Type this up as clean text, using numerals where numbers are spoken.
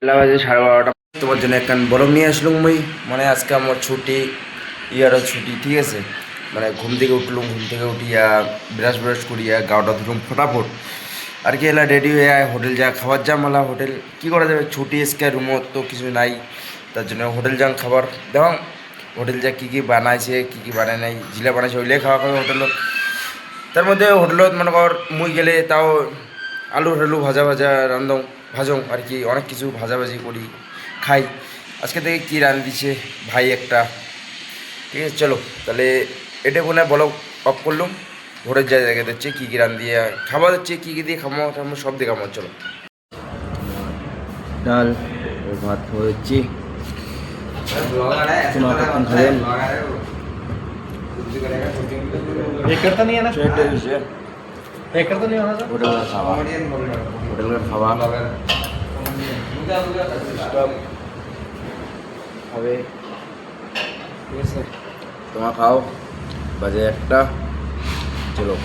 বেলা বাজে 12:30। তোমার জন্য একখান বরফ নিয়ে আসলুম মুই। মানে আজকে আমার ছুটি, ইয়ারও ছুটি, ঠিক আছে। মানে ঘুম থেকে উঠলুম, ঘুম থেকে উঠিয়া ব্রাশ ব্রাশ করিয়া গাওটা ধরুম ফটাফট আর কি এলা রেডি হয়ে হোটেল যা খাবার যা মালা হোটেল কি করা যাবে, ছুটি এসকে রুমত তো কিছু নাই, তার জন্য হোটেল যাং খাবার দেওয়া। হোটেল যা কী কী বানাইছে কী কী বানায় নাই জিলা বানাইছে ওইলে খাওয়া খাবে হোটেলত। তার মধ্যে হোটেলত মনে কর মুই গেলে তাও আলু ঠালু ভাজা ভাজা রান্ধং ভাজং আর কি, অনেক কিছু ভাজাভাজি করি খাই। আজকে থেকে কী রান্ধিছে ভাই একটা, ঠিক আছে। চলো তাহলে এটা বলে বলো অফ করলুম। হোটেল যা জায়গা দিচ্ছে কী কী দিয়ে খাবার হচ্ছে, কী কী দিয়ে খামো টামো সব দিয়ে খামো। চলো, ডাল ভাত হয়েছি, খাবেন एक करता नहीं है ना, সেটাই হচ্ছে एक करता नहीं होना था। হোটেলের খাওয়া, হোটেলের খাওয়া সব খাবে, ঠিক আছে। তোমার খাও, বাজে একটা, চলো।